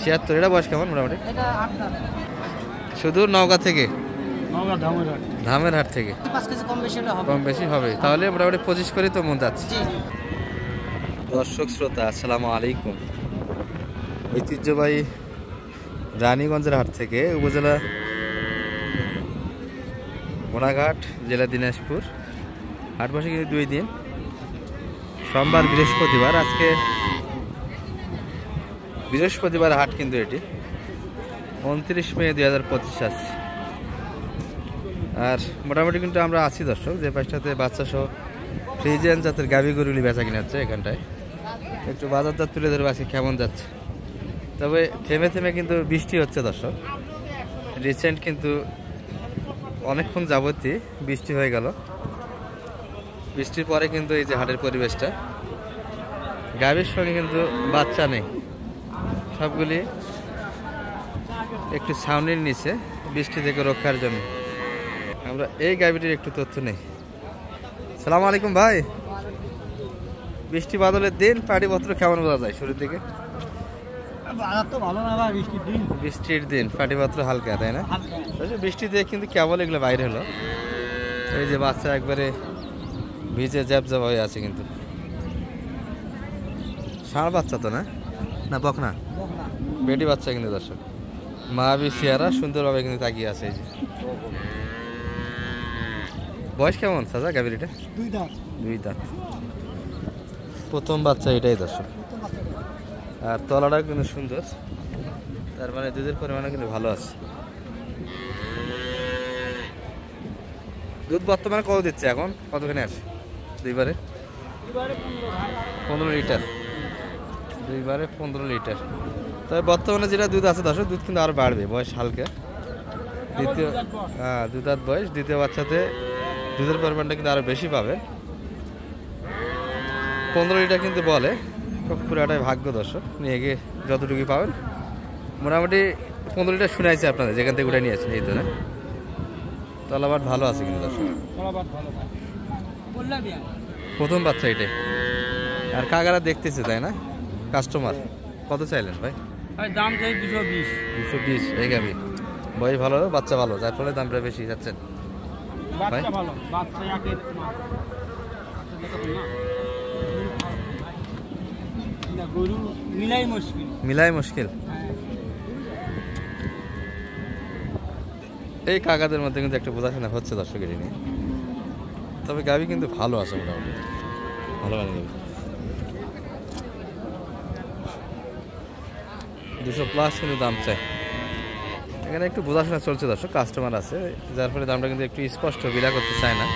76। এটা বয়স কেমন মোটামুটি? এটা 8 দাঁত। শুধু নওগাঁ থেকে? নওগাঁ ধামেরহাট। ধামেরহাট থেকে। 5 কেজি কম বেশি হলে হবে। কম বেশি হবে, তাহলে মোটামুটি 25 করে তো মন যাচ্ছে। জি। দর্শক শ্রোতা আসসালামু আলাইকুম। ঐতিহ্যবাহী রানীগঞ্জের হাট থেকে উপজেলা বোনাঘাট, জেলা দিনাজপুর। হাট বসে কিন্তু 2 দিন, সোমবার বৃহস্পতিবার। আজকে বৃহস্পতিবার হাট কিন্তু এটি 29 মে 2025 আছে। আর মোটামুটি কিন্তু আমরা আছি দর্শক, যে পাশটাতে বাচ্চা সহ ফ্রিজিয়ান জাতের গাভী গরুগুলি বেচা কিনা হচ্ছে। এখানটায় একটু বাজার দর তুলে ধরবো আজকে কেমন যাচ্ছে। তবে থেমে থেমে কিন্তু বৃষ্টি হচ্ছে দর্শক, রিসেন্ট কিন্তু অনেকক্ষণ যাবতই বৃষ্টি হয়ে গেল। বৃষ্টির পরে কিন্তু এই যে হাটের পরিবেশটা, গাভীর সঙ্গে কিন্তু বাচ্চা নেই, সবগুলি একটু ছাউনির নিচে বৃষ্টি থেকে রক্ষার জন্য। আমরা এই গাভীটির একটু তথ্য নেই। সালাম আলাইকুম ভাই। বৃষ্টি বাদলের দিন পাটিপত্র কেমন বোঝা যায় শুরুর দিকে? বাজার তো ভালো না ভাই, বৃষ্টির দিন। বৃষ্টির দিন পাটিপত্র হালকা, তাই না? বৃষ্টিতে কিন্তু কেবল এগুলো বাইরে হলো। এই যে বাচ্চা একবারে ভিজে জ্যাবজ্যাব হয়ে আছে, কিন্তু ষাঁড় বাচ্চা তো না, না বকনা বেটি বাচ্চা কিন্তু দর্শক। মায়াবী চেহারা, সুন্দরভাবে কিন্তু তাকিয়ে আছে। এই যে বয়স কেমন চাচা গাভীর? এটা 2 দাঁত। 2 দাঁত, প্রথম বাচ্চা এটাই দর্শক। আর তলাটা কিন্তু সুন্দর, তার মানে দুধের পরিমাণও কিন্তু ভালো আছে। দুধ বর্তমানে কত দিচ্ছে এখন, কতখানি আসে? 2বারে 15 লিটার। 2বারে 15 লিটার। তবে বর্তমানে যেটা দুধ আছে দর্শক, দুধ কিন্তু আরো বাড়বে, বয়স হালকা। দ্বিতীয় 2 দাঁত বয়স, দ্বিতীয় বাচ্চাতে দুধের পরিমাণটা কিন্তু আরো বেশি পাবে। 15 লিটার কিন্তু বলে, পুরাটাই ভাগ্য দর্শক, নিয়ে গিয়ে যতটুকু পাবেন। মোটামুটি 15 লিটার শুনাইছে আপনাদের, যেখান থেকে উঠে নিয়ে আসেন। এই তো না, তলাবাট ভালো আছে কিন্তু দর্শক। প্রথম বাচ্চা এটাই। আর কাকারা দেখতেছে, তাই না? কাস্টমার কত চাইলেন ভাই? দাম চাই 220। 220 এই গাভী, বয়স ভালো, বাচ্চা ভালো, যার ফলে দামটা বেশি যাচ্ছেন। বাচ্চা ভালো, বাচ্চা একের না গরু মিলাই মুশকিল। মিলাই মুশকিল। এই কাকাদের মধ্যে কিন্তু একটা বোঝাশোনা হচ্ছে দর্শকের নিয়ে। তবে গাভী কিন্তু ভালো আছে, মোটামুটি ভালো মানে গাভী। 200+ কিন্তু দাম চাই। এখানে একটু বোঝাশোনা চলছে দর্শক, কাস্টমার আছে, যার ফলে দামটা কিন্তু একটু স্পষ্ট বিলা করতে চায় না।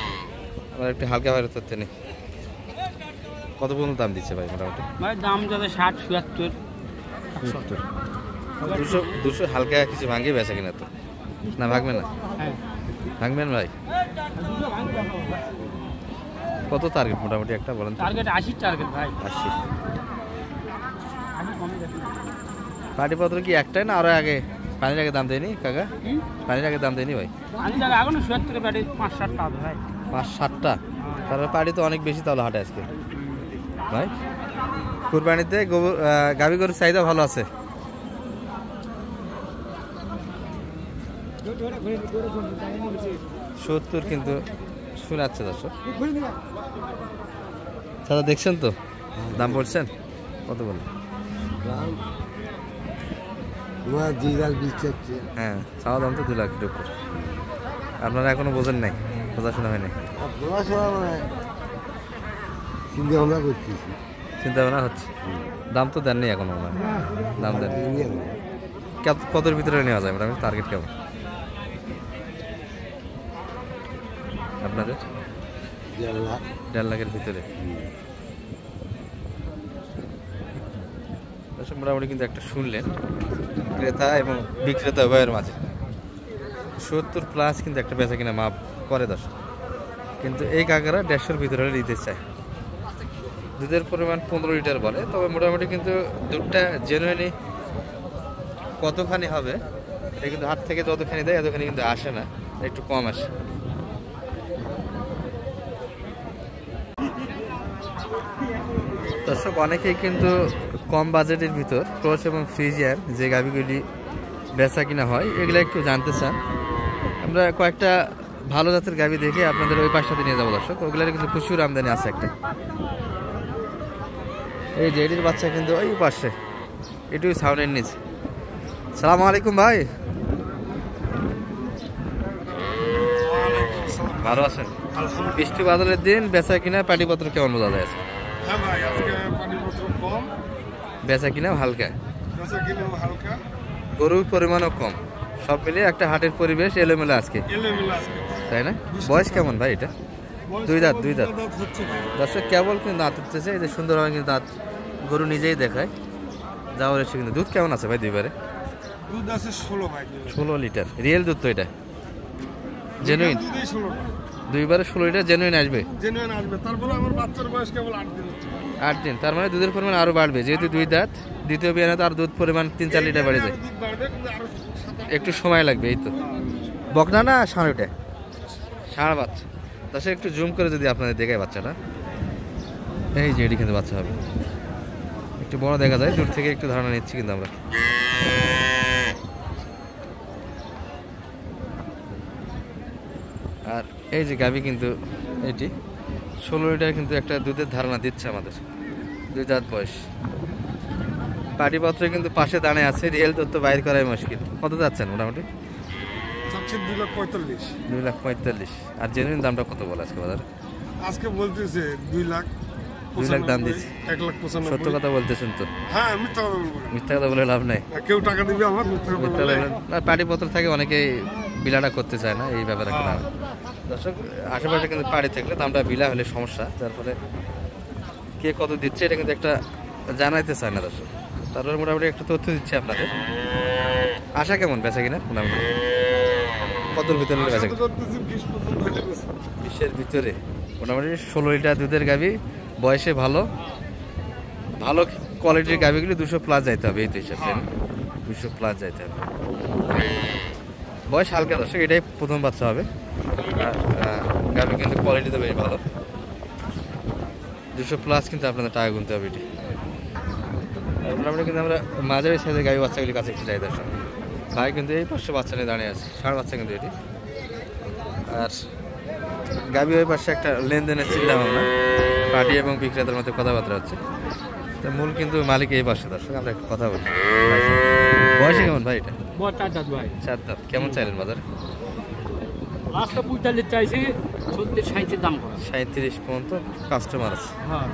আমার একটু হালকা ভাবে তথ্য নেই। কত পর্যন্ত দাম দিচ্ছে ভাই মোটামুটি? ভাই দাম যাবে 60, 77, 70। 200 হালকা কিছু ভাঙিয়ে বেচা কিনা তো না? ভাঙবে না? ভাঙবেন ভাই? কত টার্গেট মোটামুটি একটা বলেন? টার্গেট 80 টার্গেট ভাই। 80। পাটিপত্র কি একটাই না আরো আগে? পানির আগে দাম দেয়নি কাকা? পানির আগে দাম দেয়নি ভাই? পানির আগে এখন 77 পাটি 5-7টা হবে ভাই। 5-7টা? তারপরে পাটি তো অনেক বেশি তাহলে হাটে আজকে ভাই। কুরবানিতে গাভী গরুর চাহিদা ভালো আছে। সত্তর কিন্তু শোনাচ্ছে দর্শক। দাদা দেখছেন তো দাম বলছেন কত বলে? হ্যাঁ, চাওয়া দাম তো 2 লাখের উপর। আপনারা এখনো বোঝেন নাই, বোঝাশোনা হয়নি? চিন্তা ভাবনা হচ্ছে, দাম তো দেননি এখনো। দাম দেন কতর ভিতরে নেওয়া যায় মোটামুটি? টার্গেট কেমন আপনাদের? 1.5 লাখের ভিতরে। মোটামুটি কিন্তু একটা শুনলেন ক্রেতা এবং বিক্রেতা উভয়ের মাঝে 70+ কিন্তু একটা বেচা কিনা মাপ করে দর্শক। কিন্তু এই কাকারা 150-এর ভিতরে নিতে চায়। দুধের পরিমাণ 15 লিটার বলে, তবে মোটামুটি কিন্তু দুধটা জেনুইনলি কতখানি হবে এটা কিন্তু হাট থেকে যতখানি দেয় এতখানি কিন্তু আসে না, একটু কম আসে। দর্শক অনেকেই কিন্তু কম বাজেটের ভিতর ক্রস এবং ফ্রিজিয়ান যে গাভিগুলি বেচা কিনা হয় এগুলো একটু জানতে চান, আমরা কয়েকটা ভালো জাতের গাভি দেখে আপনাদের ওই পাশটাতে নিয়ে যাবো দর্শক। ওগুলোর কিন্তু প্রচুর আমদানি আছে একটা। এই যে এটির বাচ্চা কিন্তু ওই পাশে, এটুকু সাউন্ডের নিচে। সালাম আলাইকুম ভাই, ভালো আছেন? বৃষ্টি বাদলের দিন বেচা কিনা পাটিপত্র কেমন বোঝা যায়? হ্যাঁ ভাই, আজকে পানিপত্র কম, বেচা কিনাও হালকা, বেচা কিনেও হালকা, গরুর পরিমাণও কম, সব মিলিয়ে একটা হাটের পরিবেশ এলোমেলো আজকে, এলোমেলো আজকে, তাই না? বয়স কেমন ভাই এটা? দুই দাঁত, দুই দাঁত হচ্ছে ভাই। দর্শক কেবল কিন্তু দাঁত উঠতেছে, এই যে সুন্দরভাবে কিন্তু দাঁত গরু নিজেই দেখায়। যাওয়ার এসে কিন্তু দুধ কেমন আছে ভাই? দুইবারে দুধ আছে 16 ভাই, 16 লিটার রিয়েল দুধ তো এটা? জেনুইন? দুধই 16 দুইবারে 16 লিটার জেনুইন আসবে? জেনুইন আসবে। তারপরে আমার বাচ্চার বয়স কেবল 8 দিন হচ্ছে। 8 দিন, তার মানে দুধের পরিমাণ আরো বাড়বে, যেহেতু দুই দাঁত দ্বিতীয় বিয়ানে তো আর দুধ পরিমাণ 3-4 লিটার বেড়ে যায়, দুধ বাড়বে, কিন্তু আরো 7-8 একটু সময় লাগবে। এই তো বকনা না ষাঁড়? ওটা ষাঁড় বাচ্চা। দর্শক একটু জুম করে যদি আপনাদের দেখায় বাচ্চাটা, এই যে এটি কিন্তু বাচ্চা হবে, একটু বড় দেখা যায় দূর থেকে, একটু ধারণা নিচ্ছি কিন্তু আমরা। আর এই যে গাভী কিন্তু এটি 16 লিটার কিন্তু একটা দুধের ধারণা দিচ্ছে আমাদের, দুই দাঁত বয়স। পাটিপত্র কিন্তু পাশে দাঁড়িয়ে আছে, রিয়েল তথ্য বাইর করাই মুশকিল। কত যাচ্ছেন মোটামুটি? চাচ্ছি 2,45,000। 2,45,000। আর জেনুইন দামটা কত বলে আজকে বাজার? আজকে বলতেছে 2 লাখ 2 লাখ দাম দিচ্ছে। 1,95,000। সত্য কথা বলতেছেন তো? হ্যাঁ, মিথ্যা কথা বলবো না। মিথ্যা কথা বলে লাভ নাই। কেউ টাকা দিবে আমার, মিথ্যা কথা মিথ্যা বললে। বলে না, পাটিপত্র থাকে অনেকেই বিলাটা করতে চায় না, এই ব্যাপারে একটা দাম। দর্শক আশেপাশে কিন্তু পাড়ি থাকলে দামটা বিলা হলে সমস্যা, যার ফলে কে কত দিচ্ছে এটা কিন্তু একটা জানাইতে চায় না দর্শক। তারপরে মোটামুটি একটা তথ্য দিচ্ছে আপনাদের। আশা কেমন বেচা কিনা মোটামুটি কতর ভিতরে বেচা আশা কিনা? করতেছি 20 পর্যন্ত হলে বেশি। 20-এর ভিতরে মোটামুটি 16 লিটার দুধের গাভী, বয়সে ভালো, ভালো কোয়ালিটির গাভীগুলি 200 প্লাস যাইতে হবে, এই তো হিসাব, 200 প্লাস যাইতে হবে। বয়স হালকা দর্শক, এটাই প্রথম বাচ্চা হবে। আর গাভী কিন্তু কোয়ালিটি তো বেশ ভালো, 200 প্লাস কিন্তু আপনাদের টাকা গুনতে হবে এটি। মোটামুটি কিন্তু আমরা মাঝারি সাইজের গাভী বাচ্চাগুলির কাছে একটু যাই দর্শক। ভাই কিন্তু এই পাশে বাচ্চা নিয়ে দাঁড়িয়ে আছে, ষাঁড় বাচ্চা কিন্তু এটি। আর গাভী ওই পাশে একটা লেনদেনের চিন্তা ভাবনা, পার্টি এবং বিক্রেতার মধ্যে কথাবার্তা হচ্ছে। তো মূল কিন্তু মালিক এই পাশে দর্শক, আমরা একটু কথা বলি। বয়সে কেমন ভাই এটা? বড় 4 দাঁত ভাই। 4 দাঁত। কেমন চাইলেন বাজার? লাস্টটা 45 চাইছি, 37 দাম করা। 37 পর্যন্ত কাস্টমার আছে। হ্যাঁ,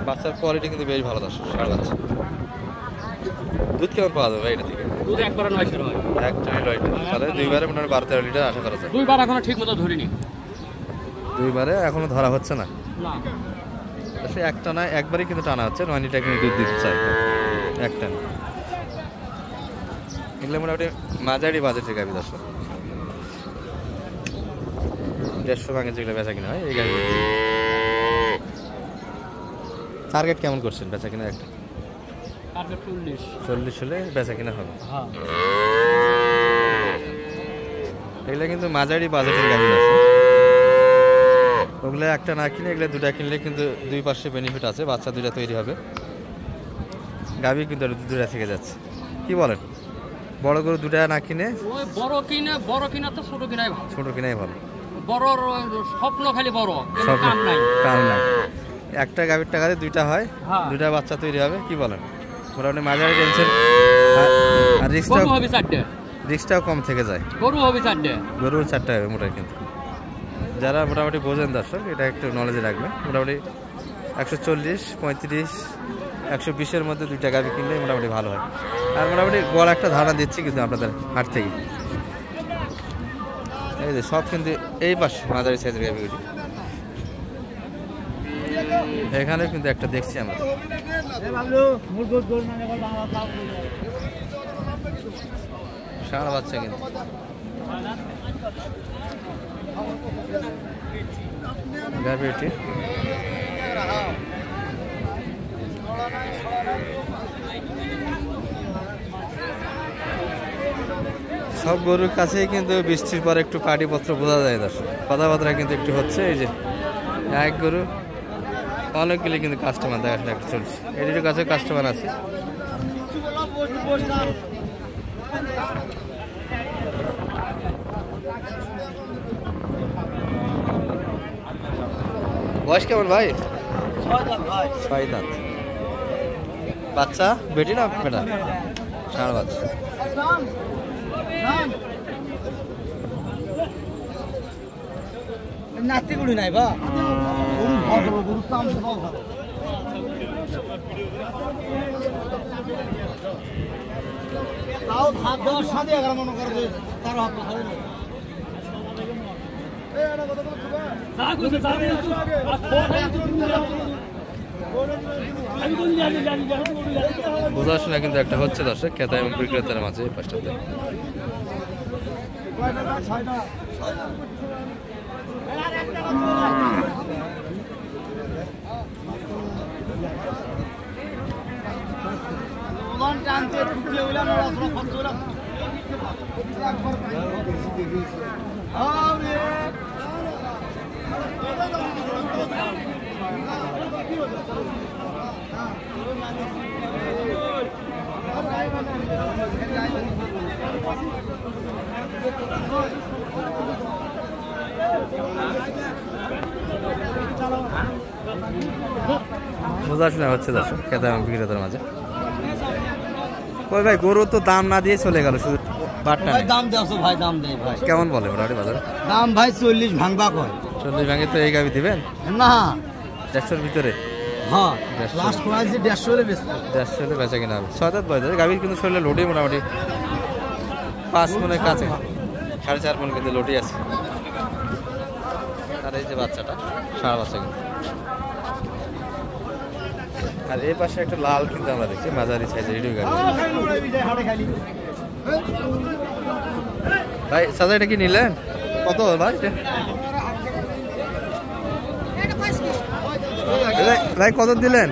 বাচ্চার কোয়ালিটি কিন্তু বেশ ভালো দর্শক, ষাঁড় বাচ্চা। দুধ কেমন পাওয়া যাবে ভাই এটা থেকে? দুধ একবারে 9 হয়। একটা লিটার, তাহলে দুইবারে মোটামুটি 12-13 লিটার আশা করা যায়। দুইবার এখনো ঠিক মতো ধরিনি। দুইবারে এখনো ধরা হচ্ছে না, না, সে একটা না একবারই কিন্তু টানা হচ্ছে, 9 লিটার কিন্তু দুধ দিতে চাই একটা। এগুলো মোটামুটি মাঝারি বাজেটের গাভী দর্শক, 150 ভাঙে যেগুলো বেচা কিনা হয় এই গাভী। টার্গেট কেমন করছেন বেচা কিনা? একটা টার্গেট 40 হলে বেচা কিনা হবে। হ্যাঁ, এগুলো কিন্তু মাঝারি বাজেটের গাভী আছে, ওগুলো একটা না কিনে এগুলো দুটা কিনলে কিন্তু দুই পাশে বেনিফিট আছে, বাচ্চা দুইটা তৈরি হবে, গাভী কিন্তু দুটা থেকে যাচ্ছে। কি বলেন? বড় গরু দুটা না কিনে ওই বড় কিনা তো ছোট কিনাই ভালো। ছোট কিনাই ভালো। বড়র স্বপ্ন খালি বড়, কিন্তু সব কাম নাই। কাম নাই, একটা গাভীর টাকাতে দুইটা হয়, হ্যাঁ। দুইটা বাচ্চা তৈরি হবে। কি বলেন? মোটামুটি মাঝারি টেনশন, আর গরু হবে 4টে, রিস্কটাও কম থেকে যায়। গরু হবে 4টে, গরুর 4টা হবে মোটামুটি। কিন্তু যারা মোটামুটি বোঝেন দর্শক, এটা একটু নলেজে রাখবে। মোটামুটি 140, 35, 120-এর মধ্যে দুইটা গাভী কিনলে মোটামুটি ভালো হয়। আর মোটামুটি বড় একটা ধারণা দিচ্ছি কিন্তু আপনাদের হাট থেকে। এই যে সব কিন্তু এই পাশে মাঝারি সাইজের গাভীগুলি, এখানে কিন্তু একটা দেখছি আমরা। ষাঁড় বাচ্চা কিন্তু গাভীটি। সব গরুর কাছেই কিন্তু বৃষ্টির পর একটু পাটিপত্র বোঝা যায় দর্শক, কথাবার্তা কিন্তু একটু হচ্ছে। এই যে এক গরু অনেকগুলি কিন্তু কাস্টমার দেখাশোনা একটা চলছে। এটির কাছে কাস্টমার আছে। বয়স কেমন ভাই? 6 দাঁত। বাচ্চা বেটি না বেটা? ষাঁড় বাচ্চা। নাতি গুলি নাই বা তাও ভাত দেওয়ার সাথে 11 মনে করে যে তার হাত ধরে বোঝাশোনা কিন্তু একটা হচ্ছে দর্শক ক্রেতা এবং বিক্রেতার মাঝে এই পাশটাতে। বোঝাশোনা হচ্ছে দর্শক ক্রেতা এবং বিক্রেতার মাঝে। ওই ভাই গরু তো দাম না দিয়ে চলে গেল, শুধু বাটটা ভাই দাম দেওছো ভাই, দাম দেই ভাই। কেমন বলে মোটামুটি বাজারে দাম ভাই 40 ভাঙবা কয়। 40 ভাঙে তো এই গাবি দিবেন না 150-র ভিতরে? হ্যাঁ 150 লাস্ট প্রাইস 150 এর বেশি। 150 বেচা কিনা হবে। 6 দাঁত বয়স গাবির কিন্তু শরীরে লোডি মোটামুটি 5 মনের কাছে, 4.5 মন কিন্তু লোডি আছে। আর এই যে বাচ্চাটা ষাঁড় বাচ্চা কিন্তু। আর এই পাশে একটা লাল কিন্তু আমরা দেখছি মাঝারি সাইজের রেডিও গাবি। ভাই সাদা এটা কি নিলেন? কত ভাই এটা? ভাই কত দিলেন?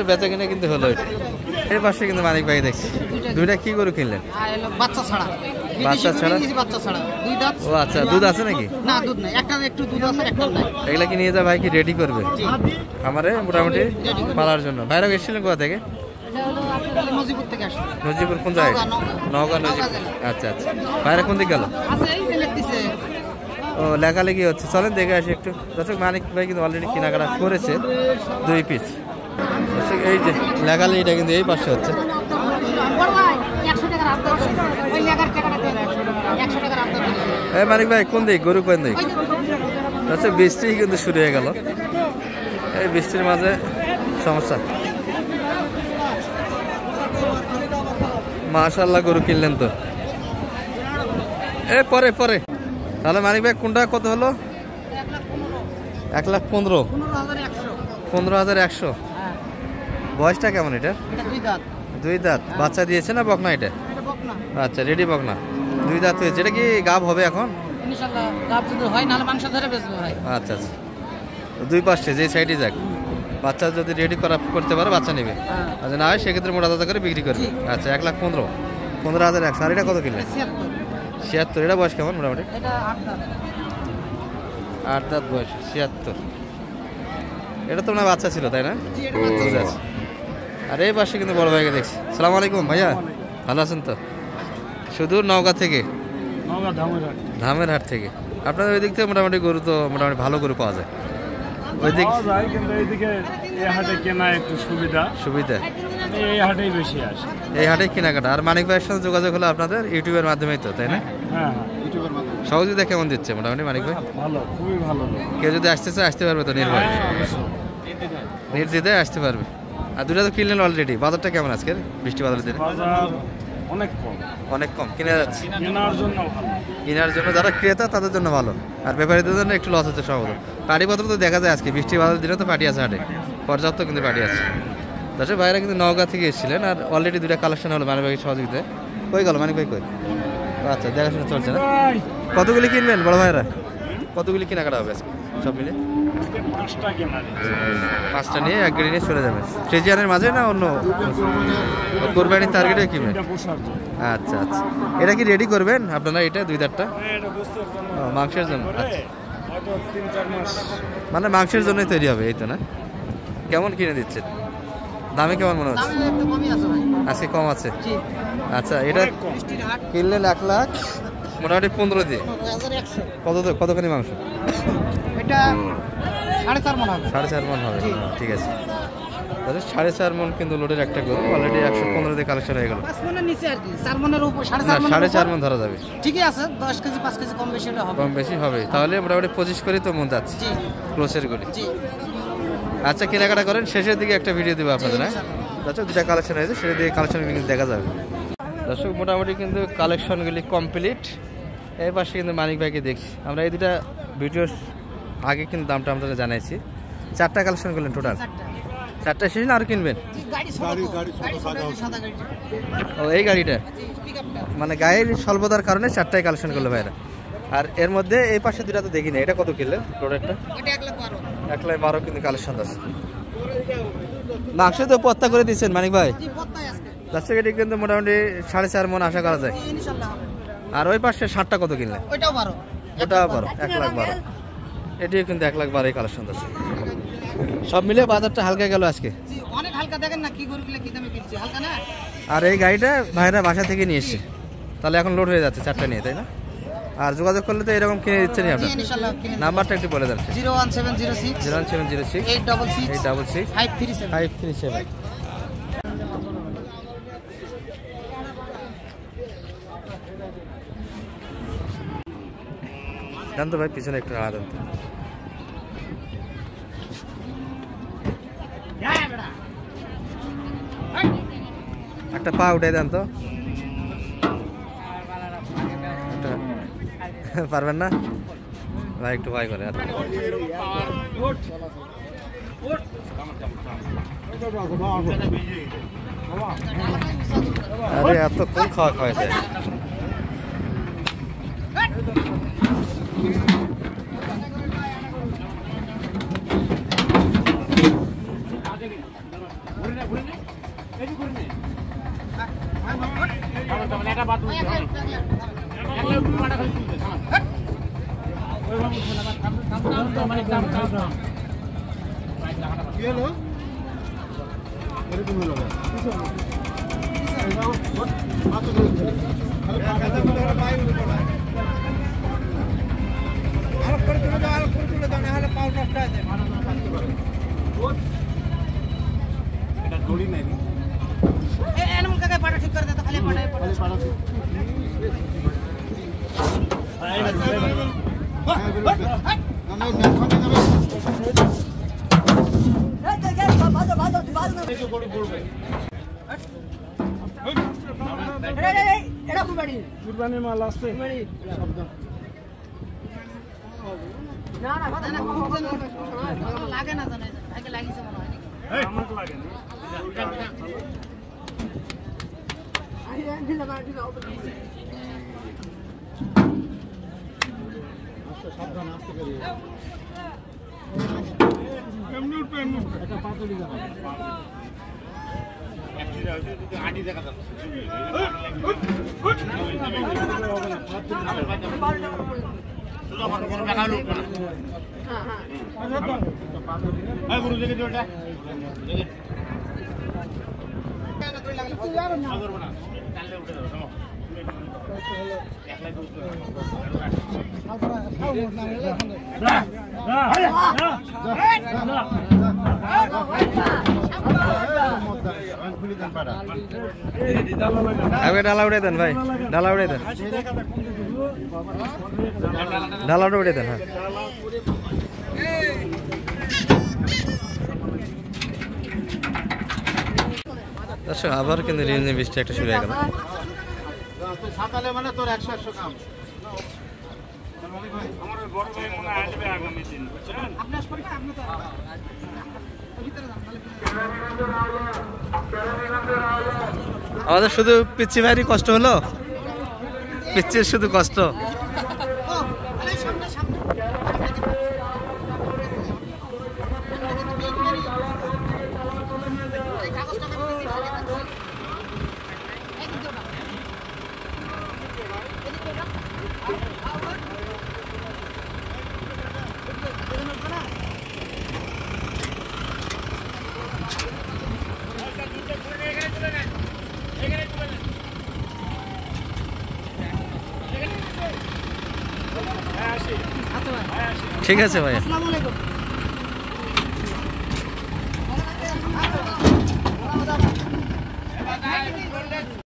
বেচা কিনে কিন্তু হলো। এই পাশে কিন্তু মানিক ভাই দেখছি দুইটা কি গরু কিনলেন? বাচ্চা ছাড়া। বাচ্চা ছাড়া? বাচ্চা ছাড়া দুই দাঁত। ও আচ্ছা, দুধ আছে নাকি? না দুধ নাই, একটা একটু দুধ আছে, একটা নাই। এগুলা কি নিয়ে যা ভাই কি রেডি করবে আমারে মোটামুটি পালার জন্য? ভাইরা এসেছিলেন কোথা থেকে? এটা হলো আপনাদের নজিপুর থেকে আসছে। নজিপুর কোন জায়গায়? নওগাঁ নজিপুর। আচ্ছা আচ্ছা, ভাইরা কোন দিকে গেল? আছে এই যে লিখতেছে। ও লেখালেখি হচ্ছে, চলেন দেখে আসি একটু। দর্শক মানিক ভাই কিন্তু অলরেডি কেনাকাটা করেছে 2 পিস। দর্শক এই যে লেখালেখিটা কিন্তু এই পাশে হচ্ছে। বড় ভাই 100 টাকার হাত দাও। ওই লেখার টাকাটা দেন 100 টাকার হাত দাও। এই মানিক ভাই কোন দিক গরু কোন দিক? দর্শক বৃষ্টি কিন্তু শুরু হয়ে গেল, এই বৃষ্টির মাঝে সমস্যা। মাশাআল্লাহ গরু কিনলেন তো। পরে পরে তাহলে মানিক ভাই কোনটা কত হলো? 1,15,000। 15,100। বয়সটা কেমন এটা? দুই দাঁত। বাচ্চা দিয়েছে না বকনা এটা? আচ্ছা রেডি বকনা, 2 দাঁত হয়েছে। এটা কি গাব হবে এখন? ইনশাআল্লাহ গাব যদি হয় নালে মাংস ধরে বেচবো ভাই। আচ্ছা আচ্ছা, 2 পাশে যে সাইডে যাক বাচ্চা যদি রেডি করতে পারে বাচ্চা নেবে, আচ্ছা না হয় সেক্ষেত্রে মোটা দাদা করে বিক্রি করবে। আচ্ছা 1,15,000, 15,100। আর এটা কত কিনলেন? 76। এটা বয়স কেমন মোটামুটি? এটা 8 দাঁত বয়স, 76। এটা তো না বাচ্চা ছিল তাই না? ঠিক আছে। আর এই পাশে কিন্তু বড় ভাইকে দেখছি। সালাম আলাইকুম ভাইয়া, ভালো আছেন তো? সুদূর নওগাঁ থেকে? ধামের হাট থেকে। আপনাদের ওই দিক থেকে মোটামুটি গরু তো মোটামুটি ভালো গরু পাওয়া যায় ওই দিক? কিন্তু এইদিকে এই হাটে কেনা একটু সুবিধা, এই হাটেই বেশি আসে। এই হাটেই কেনাকাটা। আর মানিক ভাইয়ের সাথে যোগাযোগ হলো আপনাদের ইউটিউবের মাধ্যমেই তো তাই না? হ্যাঁ ইউটিউবের মাধ্যমে। সহযোগিতা কেমন দিচ্ছে মোটামুটি মানিক ভাই? ভালো, খুবই ভালো। কেউ যদি আসতে চায় আসতে পারবে তো নির্ভয় নির্দ্বিধায় আসতে পারবে। আর দুটা তো কিনলেন অলরেডি। বাজারটা কেমন আজকের বৃষ্টি বাদলের দিনে? বাজার অনেক কম। অনেক কম কিনা যাচ্ছে। কেনার জন্য ভালো, কেনার জন্য যারা ক্রেতা তাদের জন্য ভালো, আর ব্যাপারীদের জন্য একটু লস হচ্ছে সম্ভবত। পাটিপত্র তো দেখা যায় আজকে বৃষ্টি বাদলের দিনে তো পাটি আছে হাটে, পর্যাপ্ত কিন্তু পাটি আছে। দর্শক ভাইরা কিন্তু নওগাঁ থেকে এসেছিলেন, আর অলরেডি 2টা কালেকশন হলো মানিক ভাইয়ের সহযোগিতায়। কই গেল মানিক ভাই কই? আচ্ছা দেখাশোনা চলছে না? কতগুলি কিনবেন বড় ভাইরা? কতগুলি কেনাকাটা হবে আজকে সব মিলে? 5টা নিয়ে এক গাড়ি নিয়ে চলে যাবে। ফ্রিজিয়ানের মাঝে না অন্য কোরবানির টার্গেটে কিনবেন? আচ্ছা আচ্ছা, এটা কি রেডি করবেন আপনারা? এটা 2 দাঁতটা মাংসের জন্য? আচ্ছা 3-4 মাস। মানে মাংসের জন্যই তৈরি হবে এই তো না? কেমন কিনে দিচ্ছেন? দামে কেমন মনে হচ্ছে? দামে একটু কমই আছে ভাই। আজকে কম আছে। জি। আচ্ছা এটা অনেক কম। মিষ্টির হাট কিনলেন 1 লাখ মোটামুটি 15 দিয়ে 1100 কতখানি মাংস? এটা 4.5 মণ হবে। 4.5 মণ হবে। জি। ঠিক আছে, তাহলে 4.5 মণ কিন্তু লোডের একটা গরু অলরেডি 115 দিয়ে কালেকশন হয়ে গেল। 5 মণের নিচে আর কি 4 মণের উপর না 4.5 মণের 4.5 উপর মণ ধরা যাবে। ঠিকই আছে 10 কেজি 5 কেজি কম বেশি হলে হবে। কম বেশি হবে, তাহলে মোটামুটি 25 করে তো মন যাচ্ছে জি ক্লোসের গুলি। জি আচ্ছা কেনাকাটা করেন, শেষের দিকে একটা ভিডিও দেবো আপনাদের। হ্যাঁ দর্শক, দুটা কালেকশন হয়েছে, সেটা দিয়ে কালেকশন কিন্তু দেখা যাবে। দর্শক মোটামুটি কিন্তু কালেকশনগুলি কমপ্লিট। এই পাশে কিন্তু মানিক ভাইকে দেখছি আমরা, এই দুটা ভিডিওর আগে কিন্তু দামটা আপনাদের জানাইছি। 4টা কালেকশন করলেন টোটাল? 4টা শেষ না আর কিনবেন? জি গাড়ি ছোট সাদা গাড়ি। ও এই গাড়িটা জি পিকআপটা মানে গায়ের স্বল্পতার কারণে 4টাই কালেকশন করলো ভাইরা। আর এর মধ্যে এই পাশে দুটা তো দেখি না, এটা কত কিনলেন টোটালটা? এটা 112 112 কিন্তু কালেকশন আছে। মাংস তো পত্তা করে দিচ্ছেন মানিক ভাই। জি পত্তায় আজকে দর্শক এটি কিন্তু মোটামুটি 4.5 মণ আশা করা যায়। জি ইনশাআল্লাহ হবে। আর ওই পাশে 60টা কত কিনলেন? ওইটাও 12 ওটাও 12 112। এটিও কিন্তু 112 কালেকশন আছে। সব মিলে বাজারটা হালকা গেল আজকে। জি অনেক হালকা, দেখেন না কি গরুগুলো কি দামে কিনছে, হালকা না। আর এই গাড়িটা ভাইরা বাসা থেকে নিয়ে এসছে, তাহলে এখন লোড হয়ে যাচ্ছে 4টা নিয়ে, তাই না? আর যোগাযোগ করলে তো এরকম কিনে দিচ্ছেন জি আপনার। ইনশাআল্লাহ কিনে দেব। নাম্বারটা একটু বলে দেন। 01706 01706 866 866 537 537। জানতো ভাই পিছনে একটু নাড়া দেন তো। একটা পা উঠে দেন তো। পারবেন না ভাই, একটু ভয় করে। আরে এত কোন খাওয়া খাওয়া যায়? এনম কাকে পাটা ঠিক করে দে তো, খালি পাটা এটা কুরবানি কুরবানির মাল আসছে। না না কথা না লাগে না জানে আগে লাগিছে মনে হয়। আমাকে লাগে না। এমনি উঠবে, এমনি উঠবে। একটা পাতুরি যাবে। আটি দেখা যাচ্ছে। গুরু দেখে ওটা ডালা উড়ে দেন ভাই, ডালা উড়ে দেন, ডালাটা উড়ে দেন। হ্যাঁ দর্শক আবার কিন্তু রিমঝিম বৃষ্টি একটা শুরু হয়ে গেল। সকালে মানে তোর 100 কাম। আমার বড় ভাই মনে আসবে আগামী দিন, বুঝছেন? আপনার পরীক্ষা আপনি তো ভিতরে যান তাহলে। আমাদের শুধু পিচ্ছি ভাইয়েরই কষ্ট হলো, পিচ্ছির শুধু কষ্ট। ও আরে সামনে সামনে এই কাগজটা আচ্ছা ভাই ঠিক আছে ভাই। আসসালামু আলাইকুম